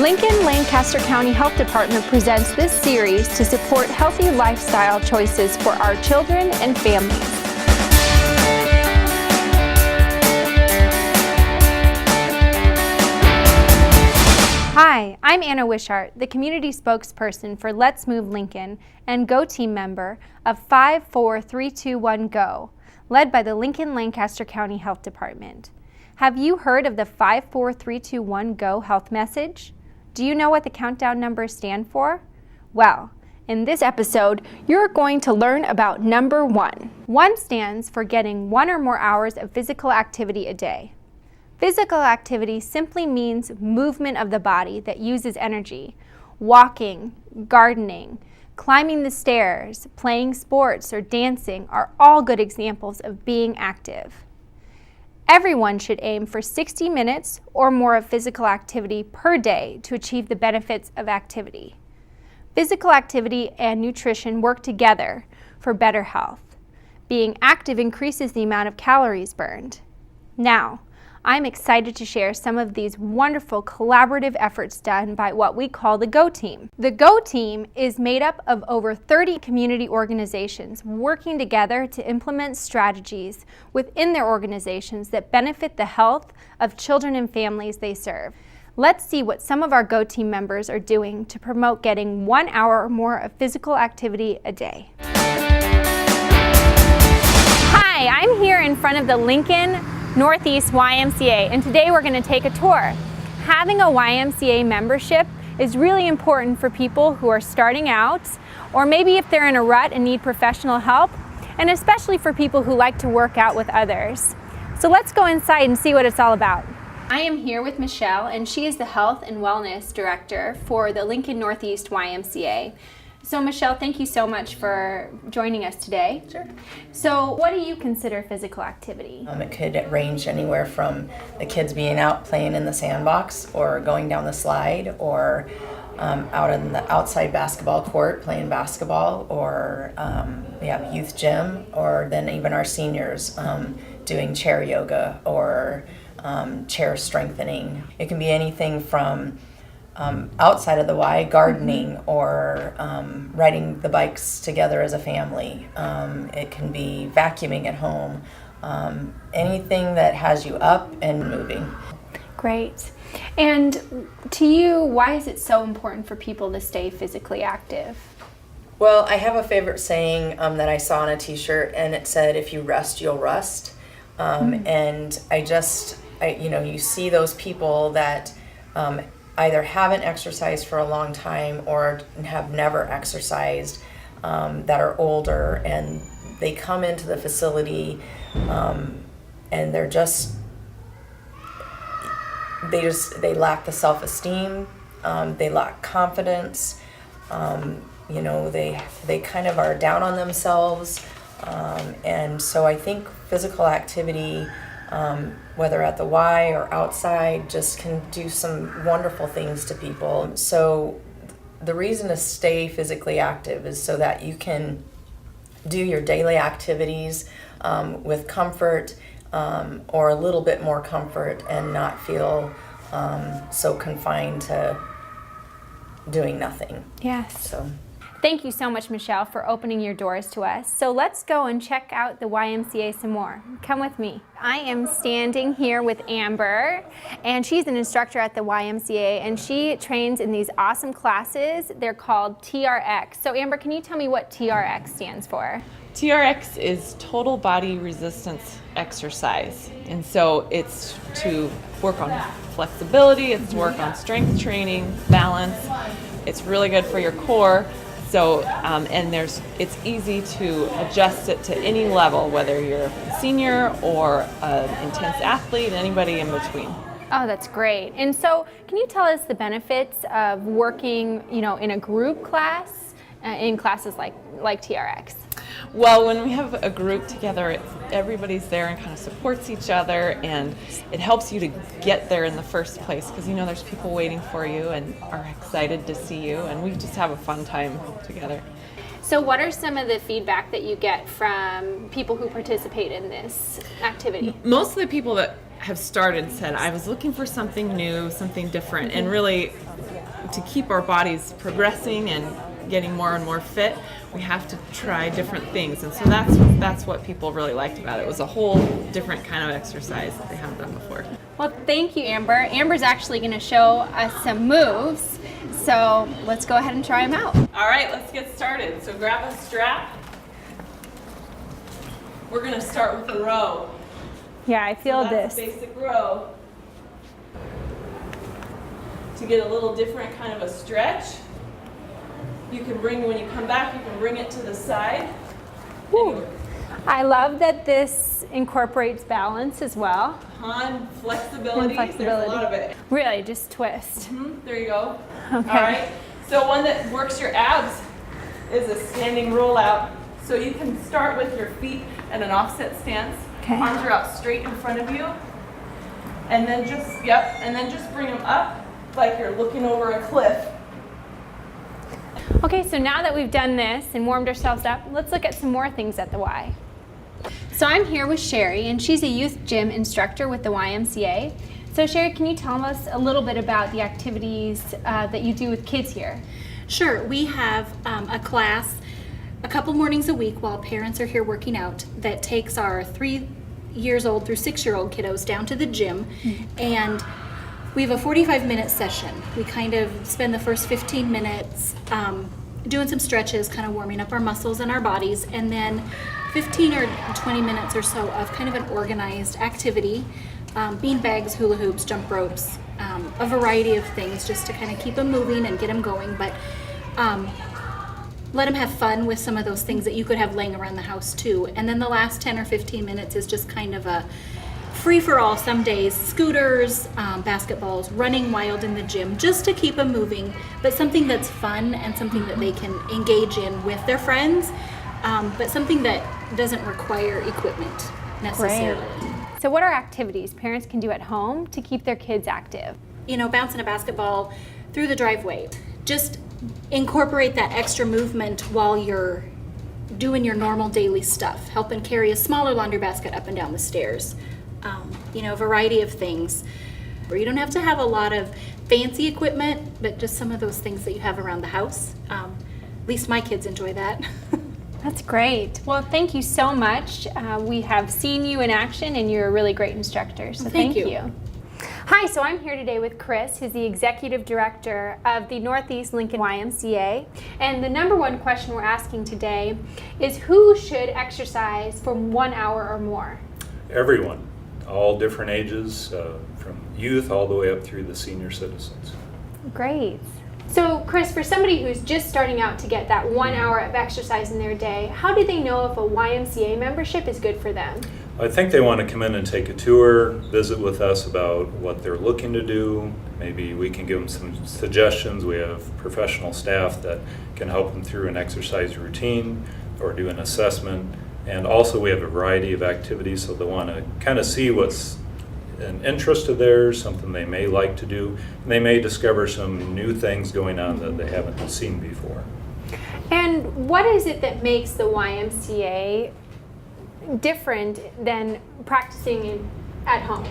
Lincoln Lancaster County Health Department presents this series to support healthy lifestyle choices for our children and families. Hi, I'm Anna Wishart, the community spokesperson for Let's Move Lincoln and GO team member of 54321-GO, led by the Lincoln Lancaster County Health Department. Have you heard of the 54321-GO health message? Do you know what the countdown numbers stand for? Well, in this episode, you're going to learn about number 1. 1 stands for getting 1 or more hours of physical activity a day. Physical activity simply means movement of the body that uses energy. Walking, gardening, climbing the stairs, playing sports, or dancing are all good examples of being active. Everyone should aim for 60 minutes or more of physical activity per day to achieve the benefits of activity. Physical activity and nutrition work together for better health. Being active increases the amount of calories burned. Now, I'm excited to share some of these wonderful collaborative efforts done by what we call the GO team. The GO team is made up of over 30 community organizations working together to implement strategies within their organizations that benefit the health of children and families they serve. Let's see what some of our GO team members are doing to promote getting 1 hour or more of physical activity a day. Hi, I'm here in front of the Lincoln Northeast YMCA, and today we're going to take a tour. Having a YMCA membership is really important for people who are starting out, or maybe if they're in a rut and need professional help, and especially for people who like to work out with others. So let's go inside and see what it's all about. I am here with Michelle, and she is the Health and Wellness Director for the Lincoln Northeast YMCA. So Michelle, thank you so much for joining us today. Sure. So what do you consider physical activity? It could range anywhere from the kids being out playing in the sandbox or going down the slide or out in the outside basketball court playing basketball, or we have youth gym, or then even our seniors doing chair yoga or chair strengthening. It can be anything from outside of the Y, gardening, or riding the bikes together as a family. It can be vacuuming at home. Anything that has you up and moving. Great. And to you, why is it so important for people to stay physically active? Well, I have a favorite saying that I saw on a t-shirt, and it said, if you rest, you'll rust. And you see those people that either haven't exercised for a long time or have never exercised, that are older, and they come into the facility and they lack the self-esteem, they lack confidence, they kind of are down on themselves, and so I think physical activity, whether at the Y or outside, just can do some wonderful things to people. So the reason to stay physically active is so that you can do your daily activities with comfort, or a little bit more comfort, and not feel so confined to doing nothing. Yes. So. Thank you so much, Michelle, for opening your doors to us. So let's go and check out the YMCA some more. Come with me. I am standing here with Amber, and she's an instructor at the YMCA, and she trains in these awesome classes. They're called TRX. So Amber, can you tell me what TRX stands for? TRX is total body resistance exercise, and so it's to work on flexibility, it's to work on strength training, balance. It's really good for your core. So, it's easy to adjust it to any level, whether you're a senior or an intense athlete, anybody in between. Oh, that's great. And so, can you tell us the benefits of working, in a group class, in classes like TRX? Well, when we have a group together, everybody's there and kind of supports each other, and it helps you to get there in the first place, because there's people waiting for you and are excited to see you, and we just have a fun time together. So what are some of the feedback that you get from people who participate in this activity? Most of the people that have started said, I was looking for something new, something different, and really to keep our bodies progressing and getting more and more fit, we have to try different things. And so that's what people really liked about it. It was a whole different kind of exercise that they haven't done before. Well, thank you, Amber. Amber's actually going to show us some moves, so let's go ahead and try them out. All right, let's get started. So grab a strap. We're going to start with a row. Yeah, I feel So that's this. a basic row. To get a little different kind of a stretch, you can bring, when you come back, you can bring it to the side. Ooh. I love that this incorporates balance as well. And flexibility. There's a lot of it. Really, just twist. There you go. Okay. All right. So one that works your abs is a standing rollout. So you can start with your feet at an offset stance. Okay. Arms are out straight in front of you. And then just bring them up like you're looking over a cliff. Okay, so now that we've done this and warmed ourselves up, let's look at some more things at the Y. So I'm here with Sherry, and she's a youth gym instructor with the YMCA. So Sherry, can you tell us a little bit about the activities that you do with kids here? Sure. We have a class a couple mornings a week while parents are here working out that takes our 3 years old through 6-year-old kiddos down to the gym, and we have a 45-minute session. We kind of spend the first 15 minutes doing some stretches, kind of warming up our muscles and our bodies, and then 15 or 20 minutes or so of kind of an organized activity, bean bags, hula hoops, jump ropes, a variety of things just to kind of keep them moving and get them going, but let them have fun with some of those things that you could have laying around the house too. And then the last 10 or 15 minutes is just kind of a free-for-all. Some days scooters, basketballs, running wild in the gym just to keep them moving, but something that's fun and something that they can engage in with their friends, but something that doesn't require equipment necessarily. So what are activities parents can do at home to keep their kids active? You know, bouncing a basketball through the driveway. Just incorporate that extra movement while you're doing your normal daily stuff, helping carry a smaller laundry basket up and down the stairs. You know, a variety of things where you don't have to have a lot of fancy equipment, but just some of those things that you have around the house. At least my kids enjoy that. That's great. Well, thank you so much. We have seen you in action, and you're a really great instructor, so thank you. Hi, so I'm here today with Chris, who's the Executive Director of the Northeast Lincoln YMCA. And the number one question we're asking today is who should exercise for 1 hour or more? Everyone, all different ages, from youth all the way up through the senior citizens. Great. So Chris, for somebody who's just starting out to get that 1 hour of exercise in their day, how do they know if a YMCA membership is good for them? I think they want to come in and take a tour, visit with us about what they're looking to do. Maybe we can give them some suggestions. We have professional staff that can help them through an exercise routine or do an assessment. And also we have a variety of activities, so they want to kind of see what's an interest of theirs, something they may like to do. And they may discover some new things going on that they haven't seen before. And what is it that makes the YMCA different than practicing at home?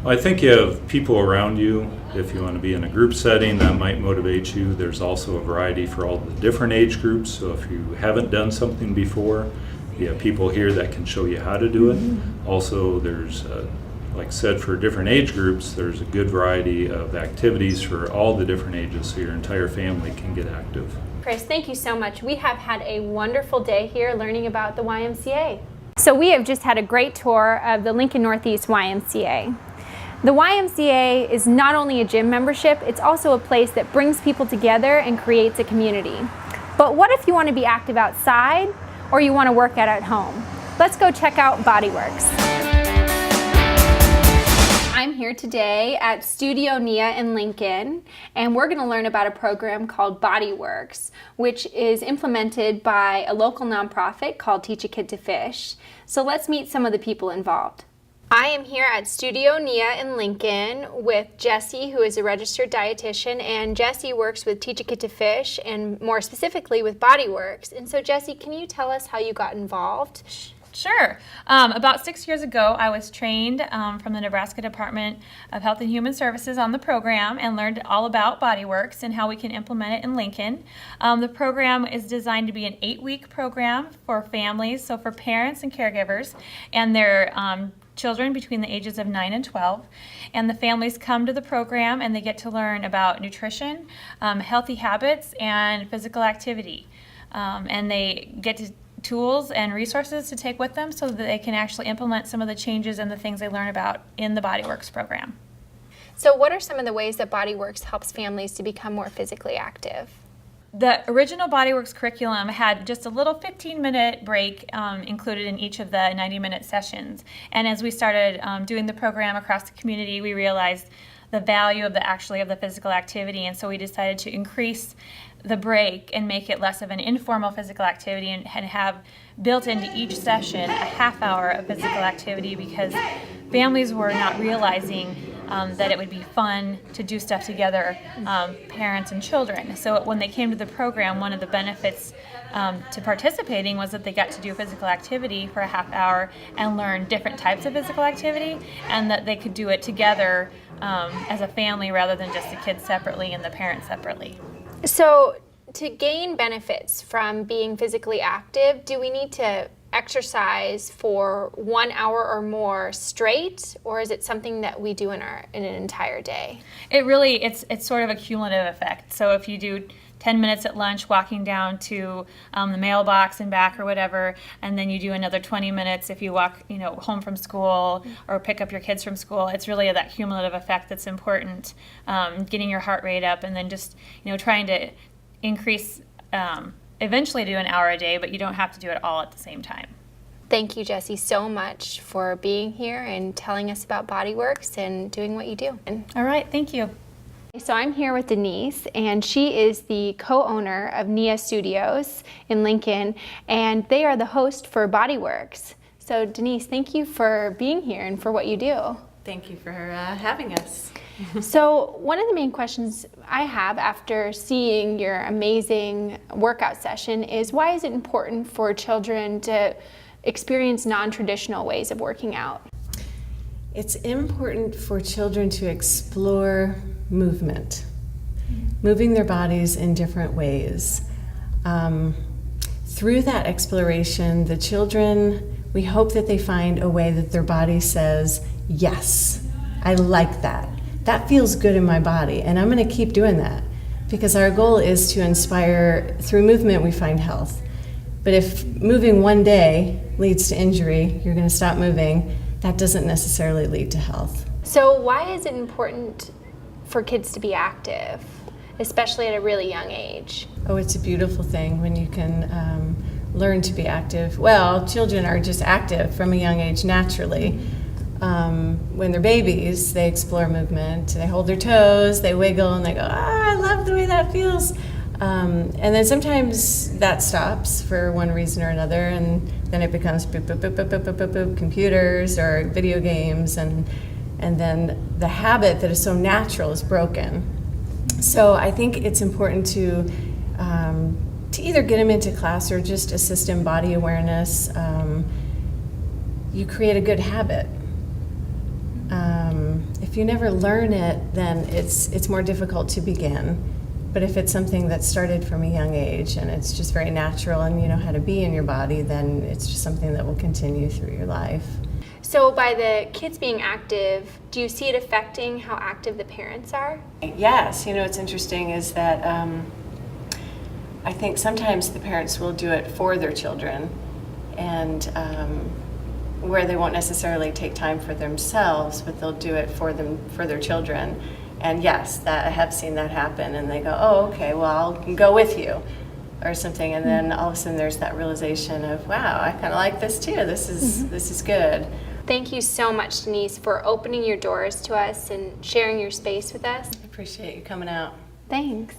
I think you have people around you. If you want to be in a group setting, that might motivate you. There's also a variety for all the different age groups. So if you haven't done something before, you have people here that can show you how to do it. Also, there's, like I said, for different age groups, there's a good variety of activities for all the different ages, so your entire family can get active. Chris, thank you so much. We have had a wonderful day here learning about the YMCA. So we have just had a great tour of the Lincoln Northeast YMCA. The YMCA is not only a gym membership, it's also a place that brings people together and creates a community. But what if you want to be active outside or you want to work out at home? Let's go check out BodyWorks. I'm here today at Studio Nia in Lincoln, and we're going to learn about a program called BodyWorks, which is implemented by a local nonprofit called Teach a Kid to Fish. So let's meet some of the people involved. I am here at Studio Nia in Lincoln with Jessie, who is a registered dietitian, and Jessie works with Teach a Kid to Fish and more specifically with BodyWorks. And so Jessie, can you tell us how you got involved? Sure. About 6 years ago, I was trained from the Nebraska Department of Health and Human Services on the program and learned all about BodyWorks and how we can implement it in Lincoln. The program is designed to be an 8-week program for families, so for parents and caregivers, and their children between the ages of 9 and 12. And the families come to the program and they get to learn about nutrition, healthy habits, and physical activity. And they get tools and resources to take with them so that they can actually implement some of the changes and the things they learn about in the BodyWorks program. So what are some of the ways that BodyWorks helps families to become more physically active? The original BodyWorks curriculum had just a little 15-minute break included in each of the 90-minute sessions. And as we started doing the program across the community, we realized the value of the physical activity, and so we decided to increase the break and make it less of an informal physical activity and have built into each session a half hour of physical activity, because families were not realizing that it would be fun to do stuff together, parents and children. So when they came to the program, one of the benefits to participating was that they got to do physical activity for a half hour and learn different types of physical activity, and that they could do it together as a family rather than just the kids separately and the parents separately. So to gain benefits from being physically active, do we need to exercise for 1 hour or more straight, or is it something that we do in an entire day? It's sort of a cumulative effect. So if you do 10 minutes at lunch walking down to the mailbox and back or whatever, and then you do another 20 minutes if you walk home from school or pick up your kids from school, it's really that cumulative effect that's important, getting your heart rate up, and then just trying to increase eventually to an hour a day, but you don't have to do it all at the same time. Thank you, Jessie, so much for being here and telling us about BodyWorks and doing what you do. All right, thank you. So I'm here with Denise, and she is the co-owner of Nia Studios in Lincoln, and they are the host for BodyWorks. So Denise, thank you for being here and for what you do. Thank you for having us. So one of the main questions I have after seeing your amazing workout session is, why is it important for children to experience non-traditional ways of working out? It's important for children to explore movement, moving their bodies in different ways. Through that exploration, the children, we hope that they find a way that their body says, yes, I like that. That feels good in my body, and I'm going to keep doing that, because our goal is to inspire. Through movement we find health. But if moving one day leads to injury, you're going to stop moving, that doesn't necessarily lead to health. So why is it important for kids to be active, especially at a really young age? Oh, it's a beautiful thing when you can learn to be active. Well, children are just active from a young age naturally. When they're babies, they explore movement. They hold their toes, they wiggle, and they go, I love the way that feels. And then sometimes that stops for one reason or another, and then it becomes boop, boop, boop, boop, boop, boop, boop, boop, computers or video games, and then the habit that is so natural is broken. So I think it's important to either get them into class or just assist in body awareness. You create a good habit. If you never learn it, then it's more difficult to begin. But if it's something that started from a young age and it's just very natural and you know how to be in your body, then it's just something that will continue through your life. So by the kids being active, do you see it affecting how active the parents are? Yes, what's interesting is that I think sometimes the parents will do it for their children, and where they won't necessarily take time for themselves, but they'll do it for their children. And yes, that I have seen that happen, and they go, oh, okay, well, I'll go with you, or something, and then all of a sudden there's that realization of, wow, I kind of like this too. This is good. Thank you so much, Denise, for opening your doors to us and sharing your space with us. I appreciate you coming out. Thanks.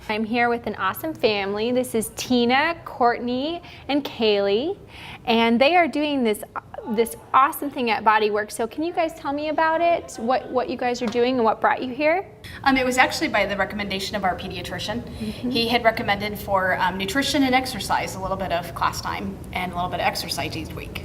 I'm here with an awesome family. This is Tina, Courtney, and Kaylee, and they are doing this this awesome thing at Bodyworks. So can you guys tell me about it? What you guys are doing and what brought you here? It was actually by the recommendation of our pediatrician. He had recommended for nutrition and exercise, a little bit of class time and a little bit of exercise each week.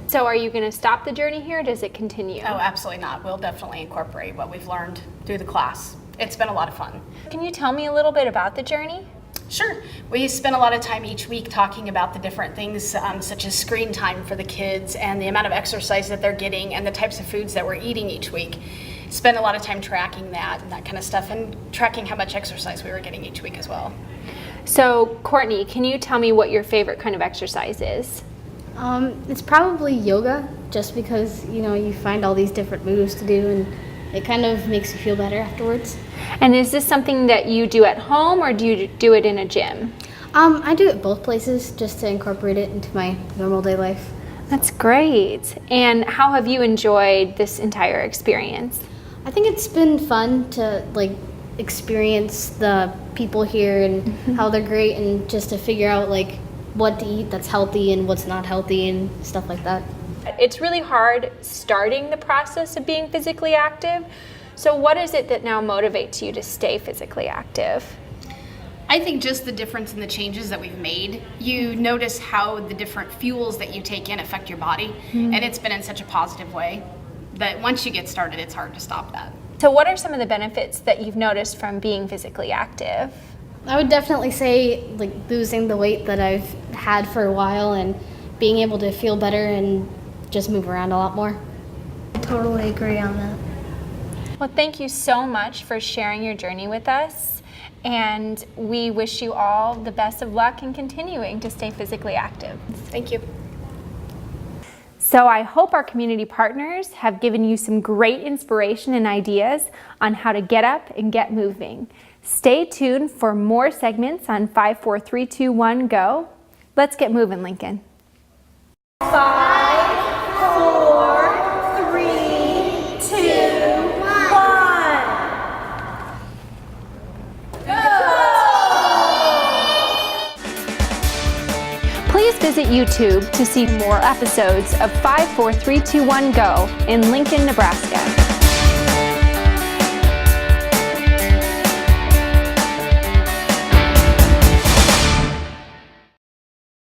So are you going to stop the journey here, or does it continue? Oh, absolutely not. We'll definitely incorporate what we've learned through the class. It's been a lot of fun. Can you tell me a little bit about the journey? Sure. We spend a lot of time each week talking about the different things such as screen time for the kids and the amount of exercise that they're getting and the types of foods that we're eating each week. Spend a lot of time tracking that and that kind of stuff, and tracking how much exercise we were getting each week as well. So Courtney, can you tell me what your favorite kind of exercise is? It's probably yoga, just because, you find all these different moves to do and it kind of makes you feel better afterwards. And is this something that you do at home, or do you do it in a gym? I do it both places just to incorporate it into my normal day life. That's great. And how have you enjoyed this entire experience? I think it's been fun to experience the people here and how they're great, and just to figure out what to eat that's healthy and what's not healthy and stuff like that. It's really hard starting the process of being physically active. So what is it that now motivates you to stay physically active? I think just the difference in the changes that we've made. You notice how the different fuels that you take in affect your body, and it's been in such a positive way that once you get started, it's hard to stop that. So what are some of the benefits that you've noticed from being physically active? I would definitely say losing the weight that I've had for a while and being able to feel better and just move around a lot more. I totally agree on that. Well, thank you so much for sharing your journey with us, and we wish you all the best of luck in continuing to stay physically active. Thank you. So I hope our community partners have given you some great inspiration and ideas on how to get up and get moving. Stay tuned for more segments on 5, 4, 3, 2, 1, go. Let's get moving, Lincoln. 5, 4, 3, 2, 1. Please visit YouTube to see more episodes of 5, 4, 3, 2, 1, go in Lincoln, Nebraska.